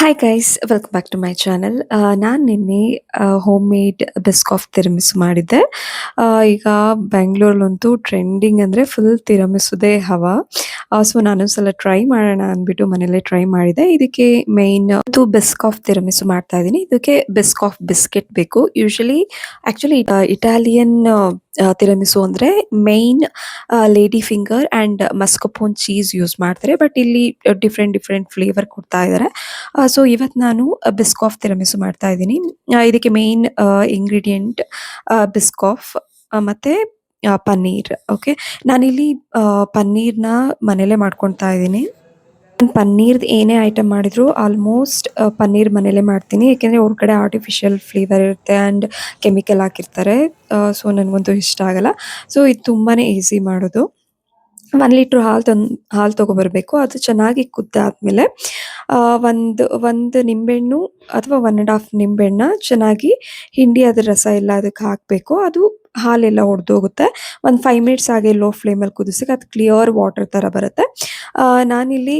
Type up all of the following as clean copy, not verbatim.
Hi guys, welcome back to my channel. ನಾನು ನಿನ್ನೆ home made ಬಿಸ್ಕಾಫ್ ತಿರಮಿಸು ಮಾಡಿದ್ದೆ. ಈಗ ಬೆಂಗಳೂರಲ್ಲಂತೂ ಟ್ರೆಂಡಿಂಗ್ ಅಂದರೆ ಫುಲ್ ತಿರಮಿಸುದೇ ಹವಾ. ಸೊ ನಾನೊಂದ್ಸಲ ಟ್ರೈ ಮಾಡೋಣ ಅಂದ್ಬಿಟ್ಟು ಮನೇಲೆ ಟ್ರೈ ಮಾಡಿದೆ. ಇದಕ್ಕೆ ಮೇನ್ ಬಿಸ್ಕಾಫ್ ತಿರಮಿಸು ಮಾಡ್ತಾ ಇದ್ದೀನಿ. ಇದಕ್ಕೆ ಬಿಸ್ಕಾಫ್ ಬಿಸ್ಕೆಟ್ ಬೇಕು. ಆಕ್ಚುಲಿ ಇಟಾಲಿಯನ್ ತಿರಮಿಸು ಅಂದರೆ main lady finger and mascarpone cheese use ಮಾಡ್ತಾರೆ. ಬಟ್ ಇಲ್ಲಿ ಡಿಫ್ರೆಂಟ್ ಡಿಫ್ರೆಂಟ್ ಫ್ಲೇವರ್ ಕೊಡ್ತಾ ಇದ್ದಾರೆ. ಸೊ ಇವತ್ತು ನಾನು ಬಿಸ್ಕಾಫ್ ತಿರಮಿಸು ಮಾಡ್ತಾ ಇದ್ದೀನಿ. ಇದಕ್ಕೆ ಮೇನ್ ಇಂಗ್ರೀಡಿಯೆಂಟ್ ಬಿಸ್ಕಾಫ್ ಮತ್ತೆ ಪನ್ನೀರ್. ಓಕೆ, ನಾನಿಲ್ಲಿ ಪನ್ನೀರ್ನ ಮನೇಲೆ ಮಾಡ್ಕೊಳ್ತಾ ಇದ್ದೀನಿ. ಪನ್ನೀರ್ದು ಏನೇ ಐಟಮ್ ಮಾಡಿದ್ರು ಆಲ್ಮೋಸ್ಟ್ ಪನ್ನೀರ್ ಮನೇಲೆ ಮಾಡ್ತೀನಿ. ಏಕೆಂದರೆ ಹೊರಗಡೆ ಆರ್ಟಿಫಿಷಿಯಲ್ ಫ್ಲೇವರ್ ಇರುತ್ತೆ ಆ್ಯಂಡ್ ಕೆಮಿಕಲ್ ಹಾಕಿರ್ತಾರೆ. ಸೊ ನನಗಂತೂ ಇಷ್ಟ ಆಗಲ್ಲ. ಸೊ ಇದು ತುಂಬಾ ಈಸಿ ಮಾಡೋದು. 1 ಲೀಟ್ರ್ ಹಾಲು ತೊಗೊಬರ್ಬೇಕು. ಅದು ಚೆನ್ನಾಗಿ ಕುದ್ದಾದ್ಮೇಲೆ ಒಂದು ನಿಂಬೆಹಣ್ಣು ಅಥವಾ 1½ ನಿಂಬೆಹಣ್ಣ ಚೆನ್ನಾಗಿ ಹಿಂಡಿ ಅದ್ರ ರಸ ಎಲ್ಲ ಅದಕ್ಕೆ ಹಾಕಬೇಕು. ಅದು ಹಾಲೆಲ್ಲ ಒಡೆದೋಗುತ್ತೆ. ಒಂದು 5 ಮಿನಿಟ್ಸ್ ಹಾಗೆ ಲೋ ಫ್ಲೇಮಲ್ಲಿ ಕುದಿಸಿದ್ರೆ ಅದು ಕ್ಲಿಯರ್ ವಾಟರ್ ಥರ ಬರುತ್ತೆ. ನಾನಿಲ್ಲಿ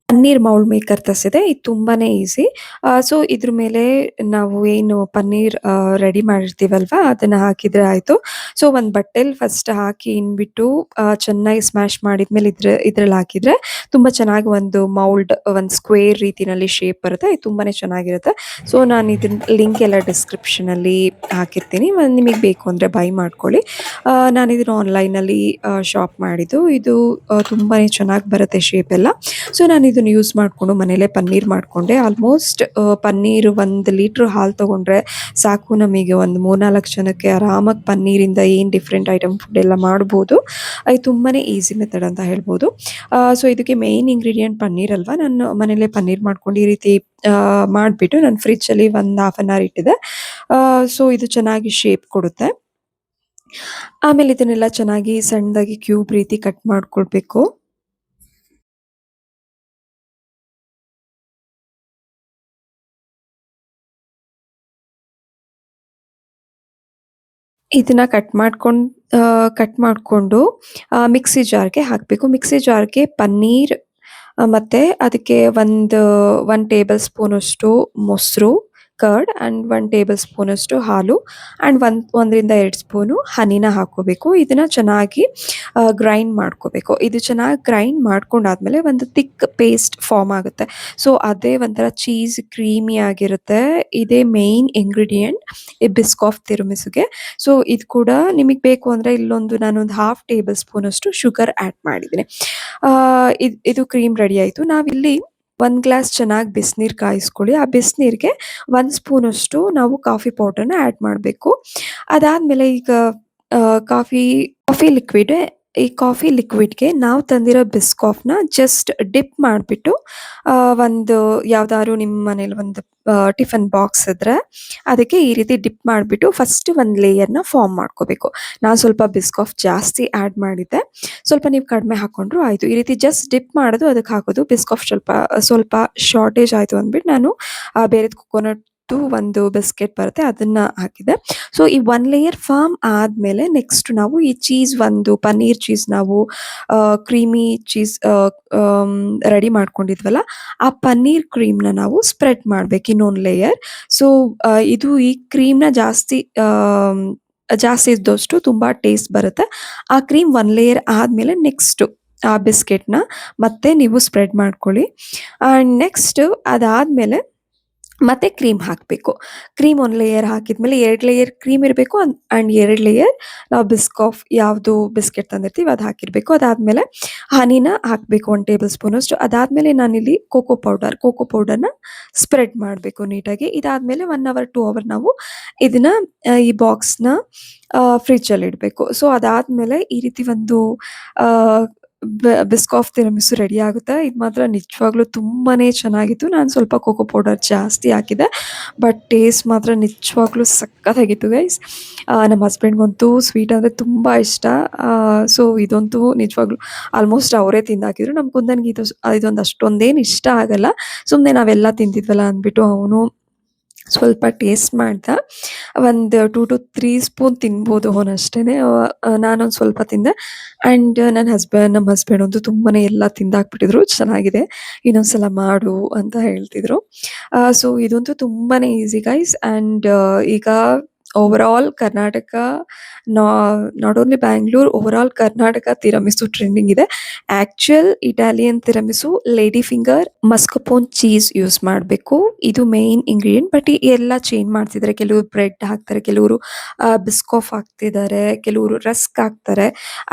ಪನ್ನೀರ್ ಮೌಲ್ಡ್ ಮೇಕರ್ ತರಿಸಿದೆ. ಇದು ತುಂಬಾನೇ ಈಸಿ. ಸೊ ಇದ್ರ ಮೇಲೆ ನಾವು ಏನು ಪನ್ನೀರ್ ರೆಡಿ ಮಾಡಿರ್ತೀವಲ್ವಾ ಅದನ್ನ ಹಾಕಿದ್ರೆ ಆಯಿತು. ಸೊ ಒಂದು ಬಟ್ಟೆಲಿ ಫಸ್ಟ್ ಹಾಕಿ ಇನ್ಬಿಟ್ಟು ಚೆನ್ನಾಗಿ ಸ್ಮ್ಯಾಶ್ ಮಾಡಿದ್ಮೇಲೆ ಇದ್ರಲ್ಲಿ ಹಾಕಿದ್ರೆ ತುಂಬ ಚೆನ್ನಾಗಿ ಒಂದು ಒಂದು ಸ್ಕ್ವೇರ್ ರೀತಿನಲ್ಲಿ ಶೇಪ್ ಬರುತ್ತೆ. ಇದು ತುಂಬಾನೇ ಚೆನ್ನಾಗಿರುತ್ತೆ. ಸೊ ನಾನು ಇದನ್ನ ಲಿಂಕ್ ಎಲ್ಲ ಡಿಸ್ಕ್ರಿಪ್ಷನಲ್ಲಿ ಹಾಕಿರ್ತೀನಿ. ನಿಮಗೆ ಬೇಕು ಅಂದರೆ ಬೈ ಮಾಡ್ಕೊಳ್ಳಿ. ನಾನು ಇದನ್ನು ಆನ್ಲೈನಲ್ಲಿ ಶಾಪ್ ಮಾಡಿದ್ದು. ಇದು ತುಂಬಾ ಚೆನ್ನಾಗಿ ಬರುತ್ತೆ ಶೇಪ್ ಎಲ್ಲ. ಸೊ ನಾನು ಇದನ್ನು ಯೂಸ್ ಮಾಡಿಕೊಂಡು ಮನೇಲೆ ಪನ್ನೀರ್ ಮಾಡಿಕೊಂಡೆ. ಆಲ್ಮೋಸ್ಟ್ ಪನ್ನೀರ್ 1 ಲೀಟ್ರ್ ಹಾಲು ತೊಗೊಂಡ್ರೆ ಸಾಕು, ನಮಗೆ ಒಂದು 3-4 ಜನಕ್ಕೆ ಆರಾಮಾಗಿ ಪನ್ನೀರಿಂದ ಏನು ಡಿಫ್ರೆಂಟ್ ಐಟಮ್ ಫುಡ್ ಎಲ್ಲ ಮಾಡ್ಬೋದು. ಇದು ತುಂಬಾ ಈಸಿ ಮೆಥಡ್ ಅಂತ ಹೇಳ್ಬೋದು. ಸೊ ಇದಕ್ಕೆ ಮೇನ್ ಇಂಗ್ರೀಡಿಯೆಂಟ್ ಪನ್ನೀರ್ ಅಲ್ವಾ. ನಾನು ಮನೇಲೆ ಪನ್ನೀರ್ ಮಾಡ್ಕೊಂಡು ಈ ರೀತಿ ಮಾಡಿಬಿಟ್ಟು ನಾನು ಫ್ರಿಜ್ಜಲ್ಲಿ ಒಂದು ಹಾಫ್ ಆನ್ ಅವರ್ ಇಟ್ಟಿದ್ದೆ. ಸೊ ಇದು ಚೆನ್ನಾಗಿ ಶೇಪ್ ಕೊಡುತ್ತೆ. ಆಮೇಲೆ ಇದನ್ನೆಲ್ಲ ಚೆನ್ನಾಗಿ ಸಣ್ಣದಾಗಿ ಕ್ಯೂಬ್ ರೀತಿ ಕಟ್ ಮಾಡ್ಕೊಳ್ಬೇಕು. ಇದನ್ನ ಕಟ್ ಮಾಡಿಕೊಂಡು ಮಿಕ್ಸಿ ಜಾರ್ಗೆ ಹಾಕಬೇಕು. ಮಿಕ್ಸಿ ಜಾರ್ಗೆ ಪನ್ನೀರ್ ಮತ್ತೆ ಅದಕ್ಕೆ ಒಂದು ಟೇಬಲ್ ಸ್ಪೂನಷ್ಟು ಮೊಸರು, ಕರ್ಡ್ ಆ್ಯಂಡ್ 1 ಟೇಬಲ್ ಸ್ಪೂನಷ್ಟು ಹಾಲು ಆ್ಯಂಡ್ 1-2 ಸ್ಪೂನು ಹನಿನ ಹಾಕ್ಕೋಬೇಕು. ಇದನ್ನ ಚೆನ್ನಾಗಿ ಗ್ರೈಂಡ್ ಮಾಡ್ಕೋಬೇಕು. ಇದು ಚೆನ್ನಾಗಿ ಗ್ರೈಂಡ್ ಮಾಡ್ಕೊಂಡಾದ್ಮೇಲೆ ಒಂದು ಥಿಕ್ ಪೇಸ್ಟ್ ಫಾರ್ಮ್ ಆಗುತ್ತೆ. ಸೊ ಅದೇ ಒಂಥರ ಚೀಸ್ ಕ್ರೀಮಿ ಆಗಿರುತ್ತೆ. ಇದೇ ಮೇನ್ ಇಂಗ್ರೀಡಿಯೆಂಟ್ ಈ ಬಿಸ್ಕಾಫ್ ತಿರುಮಿಸುಗೆ. ಸೊ ಇದು ಕೂಡ ನಿಮಗೆ ಬೇಕು ಅಂದರೆ ನಾನೊಂದು ½ ಟೇಬಲ್ ಸ್ಪೂನಷ್ಟು ಶುಗರ್ ಆ್ಯಡ್ ಮಾಡಿದ್ದೀನಿ. ಇದು ಕ್ರೀಮ್ ರೆಡಿ ಆಯಿತು. ನಾವಿಲ್ಲಿ 1 ಗ್ಲಾಸ್ ಚೆನ್ನಾಗಿ ಬಿಸಿನೀರು ಕಾಯಿಸ್ಕೊಳ್ಳಿ. ಆ ಬಿಸಿನೀರಿಗೆ 1 ಸ್ಪೂನಷ್ಟು ನಾವು ಕಾಫಿ ಪೌಡರ್ನ ಆ್ಯಡ್ ಮಾಡಬೇಕು. ಅದಾದಮೇಲೆ ಈಗ ಕಾಫಿ ಕಾಫಿ ಲಿಕ್ವಿಡ್ ಈ ಕಾಫಿ ಲಿಕ್ವಿಡ್ಗೆ ನಾವು ತಂದಿರೋ ಬಿಸ್ಕಾಫ್ನ ಜಸ್ಟ್ ಡಿಪ್ ಮಾಡಿಬಿಟ್ಟು ಒಂದು ಯಾವ್ದಾದ್ರು ನಿಮ್ಮ ಮನೇಲಿ ಒಂದು ಟಿಫನ್ ಬಾಕ್ಸ್ ಇದ್ರೆ ಅದಕ್ಕೆ ಈ ರೀತಿ ಡಿಪ್ ಮಾಡಿಬಿಟ್ಟು ಫಸ್ಟ್ ಒಂದು ಲೇಯರ್ನ ಫಾರ್ಮ್ ಮಾಡ್ಕೋಬೇಕು. ನಾನು ಸ್ವಲ್ಪ ಬಿಸ್ಕಾಫ್ ಜಾಸ್ತಿ ಆ್ಯಡ್ ಮಾಡಿದ್ದೆ. ಸ್ವಲ್ಪ ನೀವು ಕಡಿಮೆ ಹಾಕ್ಕೊಂಡ್ರು ಆಯಿತು. ಈ ರೀತಿ ಜಸ್ಟ್ ಡಿಪ್ ಮಾಡೋದು, ಅದಕ್ಕೆ ಹಾಕೋದು. ಬಿಸ್ಕಾಫ್ ಸ್ವಲ್ಪ ಶಾರ್ಟೇಜ್ ಆಯಿತು ಅಂದ್ಬಿಟ್ಟು ನಾನು ಬೇರೆದು ಕೊಕೊನಟ್ ಒಂದು ಬಿಸ್ಕೆಟ್ ಬರುತ್ತೆ ಅದನ್ನ ಹಾಕಿದೆ. ಸೊ ಈ 1 ಲೇಯರ್ ಫಾರ್ಮ್ ಆದಮೇಲೆ ನೆಕ್ಸ್ಟ್ ನಾವು ಈ ಪನ್ನೀರ್ ಚೀಸ್ ನಾವು ಕ್ರೀಮಿ ಚೀಸ್ ರೆಡಿ ಮಾಡ್ಕೊಂಡಿದ್ವಲ್ಲ, ಆ ಪನ್ನೀರ್ ಕ್ರೀಮ್ನ ನಾವು ಸ್ಪ್ರೆಡ್ ಮಾಡ್ಬೇಕು ಇನ್ನೊಂದು ಲೇಯರ್. ಸೊ ಈ ಕ್ರೀಮ್ನ ಜಾಸ್ತಿ ಇದ್ದಷ್ಟು ತುಂಬ ಟೇಸ್ಟ್ ಬರುತ್ತೆ. ಆ ಕ್ರೀಮ್ 1 ಲೇಯರ್ ಆದಮೇಲೆ ನೆಕ್ಸ್ಟು ಆ ಬಿಸ್ಕೆಟ್ನ ಮತ್ತೆ ನೀವು ಸ್ಪ್ರೆಡ್ ಮಾಡ್ಕೊಳ್ಳಿ. ಆ್ಯಂಡ್ ನೆಕ್ಸ್ಟ್ ಅದಾದಮೇಲೆ ಮತ್ತೆ ಕ್ರೀಮ್ ಹಾಕಬೇಕು. ಕ್ರೀಮ್ 1 ಲೇಯರ್ ಹಾಕಿದ್ಮೇಲೆ 2 ಲೇಯರ್ ಕ್ರೀಮ್ ಇರಬೇಕು ಆ್ಯಂಡ್ 2 ಲೇಯರ್ ನಾವು ಬಿಸ್ಕಾಫ್ ಯಾವುದು ಬಿಸ್ಕೆಟ್ ತಂದಿರ್ತೀವಿ ಅದು ಹಾಕಿರಬೇಕು. ಅದಾದಮೇಲೆ ಹನಿನ ಹಾಕಬೇಕು 1 ಟೇಬಲ್ ಸ್ಪೂನಷ್ಟು. ಅದಾದಮೇಲೆ ನಾನಿಲ್ಲಿ ಕೋಕೋ ಪೌಡರ್ನ ಸ್ಪ್ರೆಡ್ ಮಾಡಬೇಕು ನೀಟಾಗಿ. ಇದಾದಮೇಲೆ 1 ಅವರ್ 2 ಅವರ್ ನಾವು ಇದನ್ನ ಈ ಬಾಕ್ಸ್ನ ಫ್ರಿಜ್ಜಲ್ಲಿ ಇಡಬೇಕು. ಸೊ ಅದಾದಮೇಲೆ ಈ ರೀತಿ ಒಂದು ಬಿಸ್ಕಾಫ್ ತಿರಮಿಸು ರೆಡಿ ಆಗುತ್ತೆ. ಇದು ಮಾತ್ರ ನಿಜವಾಗ್ಲೂ ತುಂಬಾನೇ ಚೆನ್ನಾಗಿತ್ತು. ನಾನು ಸ್ವಲ್ಪ ಕೋಕೋ ಪೌಡರ್ ಜಾಸ್ತಿ ಹಾಕಿದೆ, ಬಟ್ ಟೇಸ್ಟ್ ಮಾತ್ರ ನಿಜವಾಗ್ಲೂ ಸಖತ್ತಾಗಿತ್ತು ಗೈಸ್. ನಮ್ಮ ಹಸ್ಬೆಂಡ್ಗಂತೂ ಸ್ವೀಟ್ ಅಂದರೆ ತುಂಬ ಇಷ್ಟ. ಸೊ ಇದಂತೂ ನಿಜವಾಗ್ಲೂ ಆಲ್ಮೋಸ್ಟ್ ಅವರೇ ತಿಂದಾಕಿದ್ರು. ನಮ್ಮ ಕುಂದನ್ಗೆ ಇದೊಂದು ಅಷ್ಟೊಂದೇನು ಇಷ್ಟ ಆಗಲ್ಲ. ಸುಮ್ಮನೆ ನಾವೆಲ್ಲ ತಿಂತಿದ್ವಲ್ಲ ಅಂದ್ಬಿಟ್ಟು ಅವನು ಸ್ವಲ್ಪ ಟೇಸ್ಟ್ ಮಾಡ್ದೆ. ಒಂದು 2-3 ಸ್ಪೂನ್ ತಿನ್ಬೋದು ಅವನಷ್ಟೇನೆ. ನಾನೊಂದು ಸ್ವಲ್ಪ ತಿಂದೆ. ಆ್ಯಂಡ್ ನಮ್ಮ ಹಸ್ಬೆಂಡ್ ಅಂತೂ ತುಂಬಾನೇ ಎಲ್ಲ ತಿಂದಾಕ್ಬಿಟ್ಟಿದ್ರು. "ಚೆನ್ನಾಗಿದೆ, ಇನ್ನೊಂದ್ಸಲ ಮಾಡು" ಅಂತ ಹೇಳ್ತಿದ್ರು. ಸೊ ಇದಂತೂ ತುಂಬಾನೇ ಈಸಿ ಗೈಸ್. ಆ್ಯಂಡ್ ಈಗ ಓವರಾಲ್ ಕರ್ನಾಟಕ, ನಾ not only Bangalore, overall Karnataka tiramisu trending ಇದೆ. Actual Italian tiramisu lady finger, mascarpone cheese use ಮಾಡಬೇಕು. ಇದು ಮೇನ್ ಇಂಗ್ರೀಡಿಯೆಂಟ್. ಬಟ್ ಎಲ್ಲ ಚೇಂಜ್ ಮಾಡ್ತಿದ್ದಾರೆ. ಕೆಲವರು ಬ್ರೆಡ್ ಹಾಕ್ತಾರೆ, ಕೆಲವರು ಬಿಸ್ಕಾಫ್ ಹಾಕ್ತಿದ್ದಾರೆ, ಕೆಲವರು ರಸ್ಕ್ ಹಾಕ್ತಾರೆ.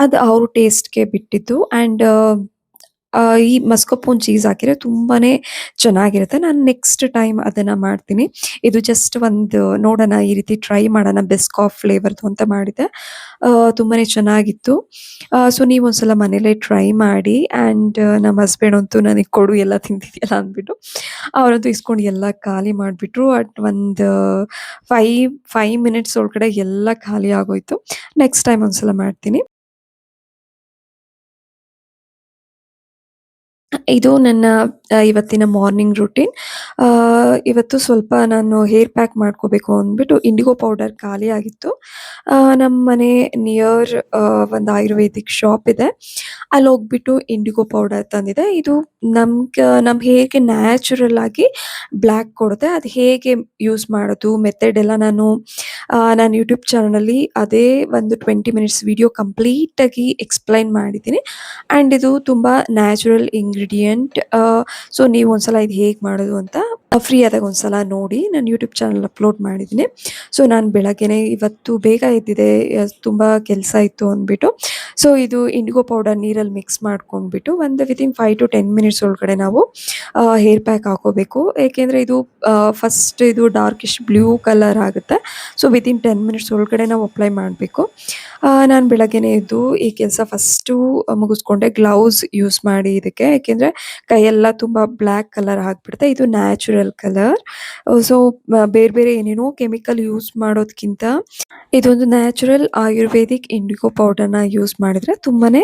ಅದು ಅವ್ರ ಟೇಸ್ಟ್‌ಗೆ ಬಿಟ್ಟಿದ್ದು. ಆ್ಯಂಡ್ ಈ ಮಸ್ಕಪೋನ್ ಚೀಸ್ ಹಾಕಿದ್ರೆ ತುಂಬಾನೇ ಚೆನ್ನಾಗಿರುತ್ತೆ. ನಾನು ನೆಕ್ಸ್ಟ್ ಟೈಮ್ ಅದನ್ನ ಮಾಡ್ತೀನಿ. ಇದು ಜಸ್ಟ್ ಒಂದು ನೋಡೋಣ, ಈ ರೀತಿ ಟ್ರೈ ಮಾಡೋಣ ಬೆಸ್ಕಾಫ್ ಫ್ಲೇವರ್‌ದು ಅಂತ ಮಾಡಿದ್ದೆ. ತುಂಬಾನೇ ಚೆನ್ನಾಗಿತ್ತು. ಸೊ ನೀವೊಂದ್ಸಲ ಮನೇಲೇ ಟ್ರೈ ಮಾಡಿ. ಆ್ಯಂಡ್ ನಮ್ಮ ಹಸ್ಬೆಂಡ್ ಅಂತೂ ನನಗೆ ಕೊಡು ಎಲ್ಲ ತಿಂತಿದ್ಯಲ್ಲ ಅಂದ್ಬಿಟ್ಟು, ಅವರಂತೂ ಇಸ್ಕೊಂಡು ಎಲ್ಲ ಖಾಲಿ ಮಾಡಿಬಿಟ್ರು. ಅಟ್ ಒಂದು 5 ಮಿನಿಟ್ಸ್ ಒಳಗಡೆ ಎಲ್ಲ ಖಾಲಿ ಆಗೋಯ್ತು. ನೆಕ್ಸ್ಟ್ ಟೈಮ್ ಒಂದ್ಸಲ ಮಾಡ್ತೀನಿ. ಇದು ನನ್ನ ಇವತ್ತಿನ ಮಾರ್ನಿಂಗ್ ರೂಟೀನ್. ಇವತ್ತು ಸ್ವಲ್ಪ ನಾನು ಹೇರ್ ಪ್ಯಾಕ್ ಮಾಡ್ಕೋಬೇಕು ಅಂದ್ಬಿಟ್ಟು ಇಂಡಿಗೋ ಪೌಡರ್ ಖಾಲಿ ಆಗಿತ್ತು. ನಮ್ಮ ಮನೆ ನಿಯರ್ ಒಂದು ಆಯುರ್ವೇದಿಕ್ ಶಾಪ್ ಇದೆ. ಅಲ್ಲೋಗ್ಬಿಟ್ಟು ಇಂಡಿಗೋ ಪೌಡರ್ ತಂದಿದ್ದೆ. ಇದು ನಮ್ಮ ಹೇರ್‌ಗೆ ನ್ಯಾಚುರಲ್ ಆಗಿ ಬ್ಲ್ಯಾಕ್ ಕೊಡುತ್ತೆ. ಅದು ಹೇಗೆ ಯೂಸ್ ಮಾಡೋದು ಮೆಥಡ್ ಎಲ್ಲ ನಾನು ಯೂಟ್ಯೂಬ್ ಚಾನಲಲ್ಲಿ ಅದೇ ಒಂದು 20 ಮಿನಿಟ್ಸ್ ವಿಡಿಯೋ ಕಂಪ್ಲೀಟಾಗಿ ಎಕ್ಸ್‌ಪ್ಲೈನ್ ಮಾಡಿದ್ದೀನಿ. ಆ್ಯಂಡ್ ಇದು ತುಂಬ ನ್ಯಾಚುರಲ್ ಇಂಗ್ರೀಡಿಯೆಂಟ್. ಸೊ ನೀವು ಒಂದ್ಸಲ ಇದು ಹೇಗೆ ಮಾಡೋದು ಅಂತ ಫ್ರೀ ಆದಾಗ ಒಂದ್ಸಲ ನೋಡಿ. ನಾನು ಯೂಟ್ಯೂಬ್ ಚಾನಲ್ ಅಪ್ಲೋಡ್ ಮಾಡಿದ್ದೀನಿ. ಸೊ ನಾನು ಬೆಳಗ್ಗೆನೆ ಇವತ್ತು ಬೇಗ ಎದ್ದಿದೆ. ತುಂಬ ಕೆಲಸ ಇತ್ತು ಅಂದ್ಬಿಟ್ಟು. ಸೊ ಇದು ಇಂಡಿಗೋ ಪೌಡರ್ ನೀರಲ್ಲಿ ಮಿಕ್ಸ್ ಮಾಡ್ಕೊಂಡ್ಬಿಟ್ಟು ಒಂದು ವಿತಿನ್ 5-10 ಮಿನಿಟ್ಸ್ ಒಳಗಡೆ ನಾವು ಹೇರ್ ಪ್ಯಾಕ್ ಹಾಕೋಬೇಕು. ಏಕೆಂದರೆ ಇದು ಫಸ್ಟ್ ಇದು ಡಾರ್ಕಿಶ್ ಬ್ಲೂ ಕಲರ್ ಆಗುತ್ತೆ. ಸೊ ವಿತಿನ್ 10 ಮಿನಿಟ್ಸ್ ಒಳಗಡೆ ನಾವು ಅಪ್ಲೈ ಮಾಡಬೇಕು. ನಾನು ಬೆಳಗ್ಗೆನೇ ಎದ್ದು ಈ ಕೆಲಸ ಫಸ್ಟು ಮುಗಿಸ್ಕೊಂಡೆ. ಗ್ಲೌಸ್ ಯೂಸ್ ಮಾಡಿ ಇದಕ್ಕೆ, ಏಕೆಂದರೆ ಕೈಯೆಲ್ಲ ತುಂಬ ಬ್ಲ್ಯಾಕ್ ಕಲರ್ ಆಗಿಬಿಡುತ್ತೆ. ಇದು ನ್ಯಾಚುರಲ್ ಕಲರ್. ಸೊ ಬೇರೆ ಬೇರೆ ಏನೇನೋ ಕೆಮಿಕಲ್ ಯೂಸ್ ಮಾಡೋದಕ್ಕಿಂತ ಇದೊಂದು ನ್ಯಾಚುರಲ್ ಆಯುರ್ವೇದಿಕ್ ಇಂಡಿಗೋ ಪೌಡರ್‌ನ ಯೂಸ್ ಮಾಡಿದರೆ ತುಂಬಾನೇ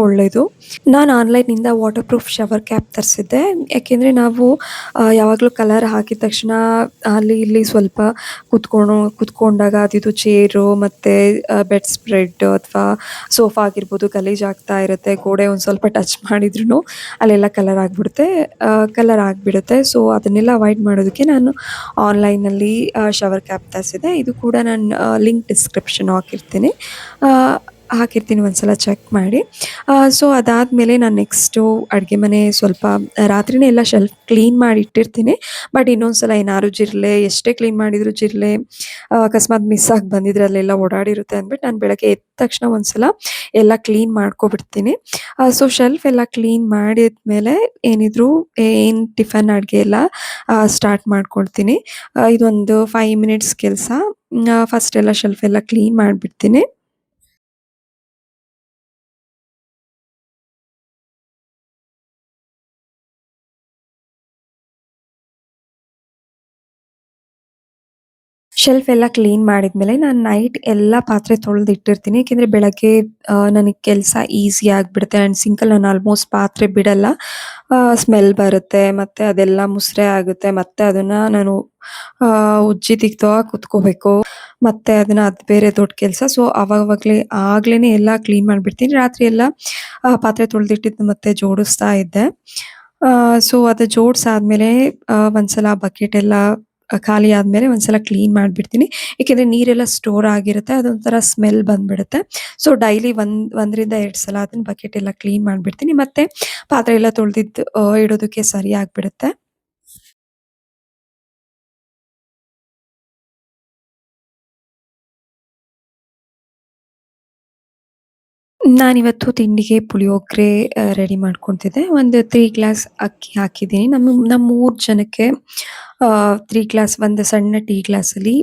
ಒಳ್ಳೆಯದು. ನಾನು ಆನ್‌ಲೈನ್‌ನಿಂದ ವಾಟರ್ ಪ್ರೂಫ್ ಶವರ್ ಕ್ಯಾಪ್ ತರಿಸಿದ್ದೆ. ಯಾಕೆಂದರೆ ನಾವು ಯಾವಾಗಲೂ ಕಲರ್ ಹಾಕಿದ ತಕ್ಷಣ ಅಲ್ಲಿ ಇಲ್ಲಿ ಸ್ವಲ್ಪ ಕುತ್ಕೊಂಡಾಗ ಅದು ಇದು ಚೇರು ಮತ್ತು ಬೆಡ್ ಸ್ಪ್ರೆಡ್ ಅಥವಾ ಸೋಫಾ ಆಗಿರ್ಬೋದು ಗಲೀಜಾಗ್ತಾ ಇರುತ್ತೆ. ಗೋಡೆ ಒಂದು ಸ್ವಲ್ಪ ಟಚ್ ಮಾಡಿದ್ರೂ ಅಲ್ಲೆಲ್ಲ ಕಲರ್ ಆಗಿಬಿಡುತ್ತೆ. ಸೊ ಅದನ್ನೆಲ್ಲ ಅವಾಯ್ಡ್ ಮಾಡೋದಕ್ಕೆ ನಾನು ಆನ್‌ಲೈನಲ್ಲಿ ಶವರ್ ಕ್ಯಾಪ್ ತರಿಸಿದೆ. ಇದು ಕೂಡ ನಾನು ಲಿಂಕ್ ಡಿಸ್ಕ್ರಿಪ್ಷನ್ ಹಾಕಿರ್ತೀನಿ, ಒಂದ್ಸಲ ಚೆಕ್ ಮಾಡಿ. ಸೊ ಅದಾದಮೇಲೆ ನಾನು ನೆಕ್ಸ್ಟು ಅಡುಗೆ ಮನೆ ಸ್ವಲ್ಪ ರಾತ್ರಿನೇ ಎಲ್ಲ ಶೆಲ್ಫ್ ಕ್ಲೀನ್ ಮಾಡಿ ಇಟ್ಟಿರ್ತೀನಿ. ಬಟ್ ಇನ್ನೊಂದು ಸಲ ಏನಾದ್ರು ಜಿರಳೆ ಎಷ್ಟೇ ಕ್ಲೀನ್ ಮಾಡಿದರೂ ಜಿರಳೆ ಅಕಸ್ಮಾತ್ ಮಿಸ್ ಆಗಿ ಬಂದಿದ್ರೆ ಅಲ್ಲೆಲ್ಲ ಓಡಾಡಿರುತ್ತೆ ಅಂದ್ಬಿಟ್ಟು ನಾನು ಬೆಳಗ್ಗೆ ಎದ್ದ ತಕ್ಷಣ ಒಂದ್ಸಲ ಎಲ್ಲ ಕ್ಲೀನ್ ಮಾಡ್ಕೊಬಿಡ್ತೀನಿ. ಸೊ ಶೆಲ್ಫ್ ಎಲ್ಲ ಕ್ಲೀನ್ ಮಾಡಿದ್ಮೇಲೆ ಏನು ಟಿಫನ್ ಅಡುಗೆ ಎಲ್ಲ ಸ್ಟಾರ್ಟ್ ಮಾಡ್ಕೊಳ್ತೀನಿ. ಇದೊಂದು 5 ಮಿನಿಟ್ಸ್ ಕೆಲಸ. ಫಸ್ಟ್ ಎಲ್ಲ ಶೆಲ್ಫ್ ಎಲ್ಲ ಕ್ಲೀನ್ ಮಾಡಿಬಿಡ್ತೀನಿ. ಶೆಲ್ಫ್ ಎಲ್ಲ ಕ್ಲೀನ್ ಮಾಡಿದ್ಮೇಲೆ ನಾನು ನೈಟ್ ಎಲ್ಲ ಪಾತ್ರೆ ತೊಳ್ದು ಇಟ್ಟಿರ್ತೀನಿ. ಏಕೆಂದರೆ ಬೆಳಗ್ಗೆ ನನಗೆ ಕೆಲಸ ಈಸಿ ಆಗಿಬಿಡುತ್ತೆ. ಆ್ಯಂಡ್ ಸಿಂಕಲ್ಲಿ ನಾನು ಆಲ್ಮೋಸ್ಟ್ ಪಾತ್ರೆ ಬಿಡಲ್ಲ. ಸ್ಮೆಲ್ ಬರುತ್ತೆ, ಮತ್ತು ಅದೆಲ್ಲ ಮುಸ್ರೆ ಆಗುತ್ತೆ. ಮತ್ತೆ ಅದನ್ನು ನಾನು ಉಜ್ಜಿ ತೆಗ್ದೊಳಗೆ ಕುತ್ಕೋಬೇಕು. ಮತ್ತೆ ಅದು ಬೇರೆ ದೊಡ್ಡ ಕೆಲಸ. ಸೊ ಆಗ್ಲೇನೆ ಎಲ್ಲ ಕ್ಲೀನ್ ಮಾಡಿಬಿಡ್ತೀನಿ. ರಾತ್ರಿ ಎಲ್ಲ ಪಾತ್ರೆ ತೊಳೆದಿಟ್ಟಿದ್ದು ಮತ್ತೆ ಜೋಡಿಸ್ತಾ ಇದ್ದೆ. ಸೊ ಅದು ಜೋಡಿಸಾದ್ಮೇಲೆ ಒಂದ್ಸಲ ಬಕೆಟ್ ಎಲ್ಲ ಖಾಲಿ ಆದಮೇಲೆ ಒಂದ್ಸಲ ಕ್ಲೀನ್ ಮಾಡಿಬಿಡ್ತೀನಿ. ಏಕೆಂದರೆ ನೀರೆಲ್ಲ ಸ್ಟೋರ್ ಆಗಿರುತ್ತೆ, ಅದೊಂಥರ ಸ್ಮೆಲ್ ಬಂದ್ಬಿಡುತ್ತೆ. ಸೊ ಡೈಲಿ 1 ರಿಂದ 2 ಸಲ ಅದನ್ನ ಬಕೆಟ್ ಎಲ್ಲ ಕ್ಲೀನ್ ಮಾಡಿಬಿಡ್ತೀನಿ. ಮತ್ತೆ ಪಾತ್ರೆ ಎಲ್ಲ ತೊಳೆದಿದ್ದು ಇಡೋದಕ್ಕೆ ಸರಿ ಆಗಿಬಿಡುತ್ತೆ. ನಾನಿವತ್ತು ತಿಂಡಿಗೆ ಪುಳಿಯೋಗರೆ ರೆಡಿ ಮಾಡ್ಕೊತಿದ್ದೆ. ಒಂದು 3 ಗ್ಲಾಸ್ ಅಕ್ಕಿ ಹಾಕಿದ್ದೀನಿ. ನಮ್ಮ 3 ಜನಕ್ಕೆ 3 ಗ್ಲಾಸ್, ಒಂದು ಸಣ್ಣ ಟೀ ಗ್ಲಾಸಲ್ಲಿ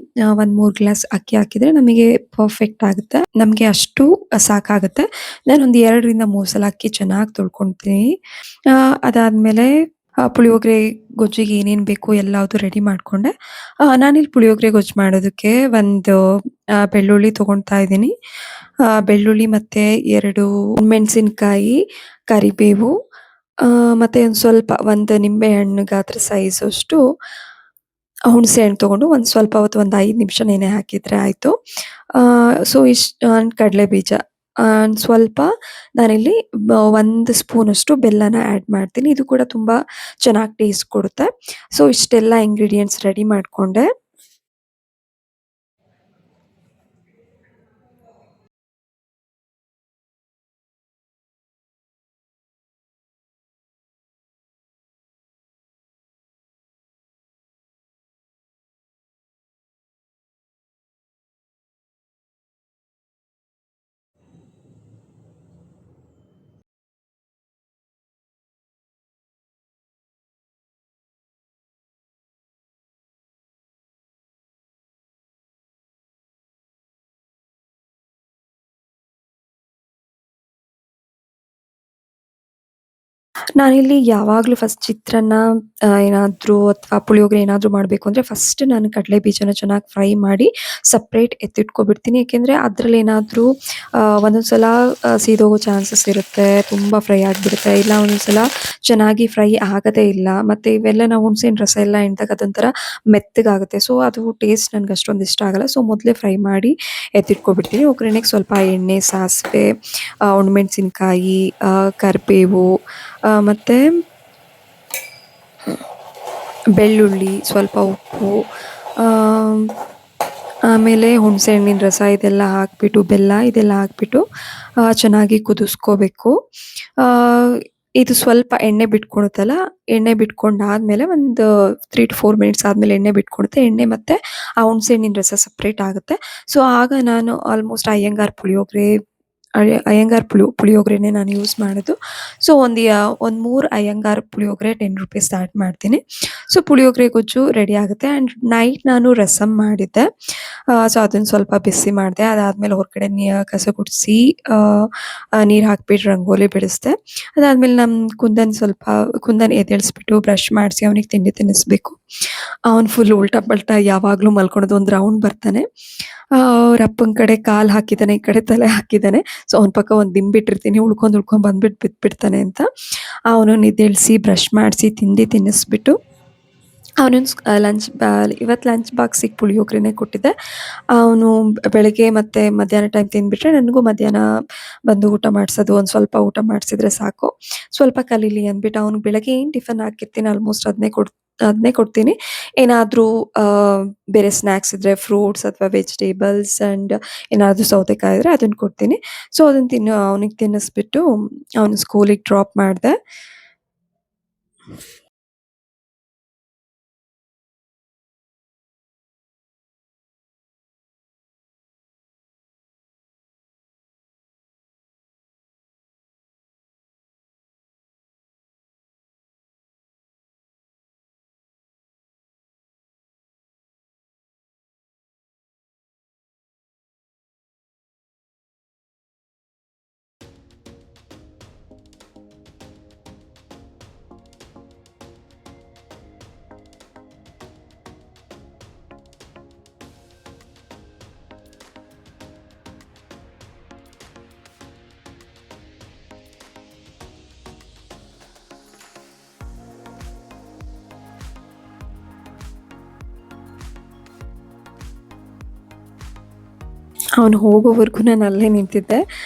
ಒಂದು 3 ಗ್ಲಾಸ್ ಅಕ್ಕಿ ಹಾಕಿದರೆ ನಮಗೆ ಪರ್ಫೆಕ್ಟ್ ಆಗುತ್ತೆ. ನಮಗೆ ಅಷ್ಟು ಸಾಕಾಗುತ್ತೆ. ನಾನೊಂದು 2 ರಿಂದ 3 ಸಲ ಅಕ್ಕಿ ಚೆನ್ನಾಗಿ ತೊಳ್ಕೊತೀನಿ. ಅದಾದಮೇಲೆ ಪುಳಿಯೋಗರೆ ಗೊಜ್ಜಿಗೆ ಏನೇನು ಬೇಕು ಎಲ್ಲಾದು ರೆಡಿ ಮಾಡಿಕೊಂಡೆ. ನಾನಿಲ್ಲಿ ಪುಳಿಯೋಗರೆ ಗೊಜ್ಜು ಮಾಡೋದಕ್ಕೆ ಒಂದು ಬೆಳ್ಳುಳ್ಳಿ ತೊಗೊಳ್ತಾ ಇದ್ದೀನಿ. ಬೆಳ್ಳುಳ್ಳಿ ಮತ್ತೆ 2 ಮೆಣಸಿನಕಾಯಿ, ಕರಿಬೇವು, ಮತ್ತೆ ಒಂದು ಸ್ವಲ್ಪ ಒಂದು ನಿಂಬೆಹಣ್ಣು ಗಾತ್ರ ಸೈಜಷ್ಟು ಹುಣಸೆ ಹಣ್ಣು ತೊಗೊಂಡು ಒಂದು ಸ್ವಲ್ಪ ಹೊತ್ತು ಒಂದು 5 ನಿಮಿಷ ನೆನೆ ಹಾಕಿದರೆ ಆಯಿತು. ಸೊ ಇಷ್ಟು ಕಡಲೆ ಬೀಜ ಸ್ವಲ್ಪ ನಾನಿಲ್ಲಿ 1 ಸ್ಪೂನಷ್ಟು ಬೆಲ್ಲನ ಆ್ಯಡ್ ಮಾಡ್ತೀನಿ. ಇದು ಕೂಡ ತುಂಬ ಚೆನ್ನಾಗಿ ಟೇಸ್ಟ್ ಕೊಡುತ್ತೆ. ಸೊ ಇಷ್ಟೆಲ್ಲ ಇಂಗ್ರೀಡಿಯೆಂಟ್ಸ್ ರೆಡಿ ಮಾಡಿಕೊಂಡೆ. ನಾನಿಲ್ಲಿ ಯಾವಾಗ್ಲೂ ಫಸ್ಟ್ ಚಿತ್ರಾನ್ನ ಏನಾದ್ರೂ ಅಥವಾ ಪುಳಿಯೋಗರೆ ಏನಾದ್ರೂ ಮಾಡ್ಬೇಕು ಅಂದ್ರೆ ಫಸ್ಟ್ ನಾನು ಕಡಲೆ ಬೀಜನ ಚೆನ್ನಾಗಿ ಫ್ರೈ ಮಾಡಿ ಸಪ್ರೇಟ್ ಎತ್ತಿಟ್ಕೊಬಿಡ್ತೀನಿ. ಯಾಕೆಂದ್ರೆ ಅದ್ರಲ್ಲೇನಾದ್ರೂ ಒಂದೊಂದ್ಸಲ ಸೀದೋಗೋ ಚಾನ್ಸಸ್ ಇರುತ್ತೆ. ತುಂಬ ಫ್ರೈ ಆಗಿಬಿಡುತ್ತೆ. ಇಲ್ಲ ಒಂದೊಂದ್ಸಲ ಚೆನ್ನಾಗಿ ಫ್ರೈ ಆಗದೇ ಇಲ್ಲ. ಮತ್ತೆ ಇವೆಲ್ಲ ನಾವು ಹುಣಸೆಹಣ್ಣು ರಸ ಎಲ್ಲ ಹಿಂಡ್ದಾಗ ಅದೊಂಥರ ಮೆತ್ತಗಾಗುತ್ತೆ. ಸೊ ಅದು ಟೇಸ್ಟ್ ನನ್ಗೆ ಅಷ್ಟೊಂದು ಇಷ್ಟ ಆಗಲ್ಲ. ಸೊ ಮೊದಲೇ ಫ್ರೈ ಮಾಡಿ ಎತ್ತಿಟ್ಕೊಬಿಡ್ತೀನಿ. ಒಗ್ಗರಣೆಗೆ ಸ್ವಲ್ಪ ಎಣ್ಣೆ, ಸಾಸಿವೆ, ಒಣಮೆಣಸಿನ್ಕಾಯಿ, ಕರಿಬೇವು, ಮತ್ತು ಬೆಳ್ಳುಳ್ಳಿ, ಸ್ವಲ್ಪ ಉಪ್ಪು, ಆಮ್, ಆಮೇಲೆ ಹುಣಸೆಹಣ್ಣಿನ ರಸ ಇದೆಲ್ಲ ಹಾಕ್ಬಿಟ್ಟು, ಬೆಲ್ಲ ಇದೆಲ್ಲ ಹಾಕ್ಬಿಟ್ಟು ಚೆನ್ನಾಗಿ ಕುದಿಸ್ಕೋಬೇಕು. ಆ, ಇದು ಸ್ವಲ್ಪ ಎಣ್ಣೆ ಬಿಟ್ಕೊಳುತ್ತಲ್ಲ, ಎಣ್ಣೆ ಬಿಟ್ಕೊಂಡಾದ್ಮೇಲೆ ಒಂದು 3 to 4 ಮಿನಿಟ್ಸ್ ಆದಮೇಲೆ ಎಣ್ಣೆ ಬಿಟ್ಕೊಳುತ್ತೆ. ಎಣ್ಣೆ ಮತ್ತು ಆ ಹುಣಸೆಹಣ್ಣಿನ ರಸ ಸಪ್ರೇಟ್ ಆಗುತ್ತೆ. ಸೊ ಆಗ ನಾನು ಆಲ್ಮೋಸ್ಟ್ ಅಯ್ಯಂಗಾರ್ ಪುಳಿಯೋಗರೆ ಅಯ್ಯಂಗಾರ್ ಪುಳಿಯೋಗರೆನೇ ನಾನು ಯೂಸ್ ಮಾಡೋದು. ಸೊ ಒಂದು 3 ಅಯ್ಯಂಗಾರ್ ಪುಳಿಯೋಗರೆ ₹10 ಸ್ಟಾರ್ಟ್ ಮಾಡ್ತೀನಿ. ಸೊ ಪುಳಿಯೋಗರೆ ಗೊಜ್ಜು ರೆಡಿ ಆಗುತ್ತೆ. ಆ್ಯಂಡ್ ನೈಟ್ ನಾನು ರಸಮ್ ಮಾಡಿದ್ದೆ. ಸೊ ಅದನ್ನು ಸ್ವಲ್ಪ ಬಿಸಿ ಮಾಡಿದೆ. ಅದಾದಮೇಲೆ ಹೊರಗಡೆ ಕಸ ಗುಡಿಸಿ ನೀರು ಹಾಕ್ಬಿಟ್ಟು ರಂಗೋಲಿ ಬಿಡಿಸಿದೆ. ಅದಾದಮೇಲೆ ನಮ್ಮ ಕುಂದನ್ ಎದ್ದೇಳಿಸ್ಬಿಟ್ಟು ಬ್ರಷ್ ಮಾಡಿಸಿ ಅವನಿಗೆ ತಿಂಡಿ ತಿನ್ನಿಸ್ಬೇಕು. ಅವನು ಫುಲ್ ಉಲ್ಟಾ ಪಲ್ಟಾ ಯಾವಾಗಲೂ ಮಲ್ಕೊಳೋದು. ಒಂದು ರೌಂಡ್ ಬರ್ತಾನೆ. ಅವ್ರ ಅಪ್ಪನ ಕಡೆ ಕಾಲು ಹಾಕಿದ್ದಾನೆ, ಈ ಕಡೆ ತಲೆ ಹಾಕಿದ್ದಾನೆ. ಸೊ ಅವನ ಪಕ್ಕ ಒಂದು ದಿಂಬಿಟ್ಟಿರ್ತೀನಿ, ಉಳ್ಕೊಂಡು ಬಂದ್ಬಿಟ್ಟು ಬಿದ್ದುಬಿಡ್ತಾನೆ ಅಂತ. ಅವನನ್ನ ಎದ್ದೇಳಿಸಿ ಬ್ರಷ್ ಮಾಡಿಸಿ ತಿಂಡಿ ತಿನ್ನಿಸ್ಬಿಟ್ಟು ಅವನೊಂದು ಇವತ್ತು ಲಂಚ್ ಬಾಕ್ಸಿಗೆ ಪುಳಿಯೋಗರೆನೇ ಕೊಟ್ಟಿದ್ದೆ. ಅವನು ಬೆಳಗ್ಗೆ ಮತ್ತು ಮಧ್ಯಾಹ್ನ ಟೈಮ್ ತಿಂದುಬಿಟ್ರೆ ನನಗೂ ಮಧ್ಯಾಹ್ನ ಬಂದು ಊಟ ಮಾಡಿಸೋದು, ಒಂದು ಸ್ವಲ್ಪ ಊಟ ಮಾಡಿಸಿದ್ರೆ ಸಾಕು. ಸ್ವಲ್ಪ ಕಲೀಲಿ ಅಂದ್ಬಿಟ್ಟು ಅವ್ನಿಗೆ ಬೆಳಗ್ಗೆ ಏನು ಟಿಫನ್ ಹಾಕಿರ್ತೀನಿ ಆಲ್ಮೋಸ್ಟ್ ಅದನ್ನೇ ಕೊಡ್ತೀನಿ. ಏನಾದರೂ ಬೇರೆ ಸ್ನ್ಯಾಕ್ಸ್ ಇದ್ದರೆ ಫ್ರೂಟ್ಸ್ ಅಥವಾ ವೆಜಿಟೇಬಲ್ಸ್ ಆ್ಯಂಡ್ ಏನಾದರೂ ಸೌತೆಕಾಯಿ ಇದ್ದರೆ ಅದನ್ನು ಕೊಡ್ತೀನಿ. ಸೊ ಅದನ್ನು ಅವನಿಗೆ ತಿನ್ನಿಸ್ಬಿಟ್ಟು ಅವನು ಸ್ಕೂಲಿಗೆ ಡ್ರಾಪ್ ಮಾಡಿದೆ. ಅವನು ಹೋಗೋವರೆಗೂ ನಾನು ಅಲ್ಲೇ ನಿಂತಿದ್ದೆ.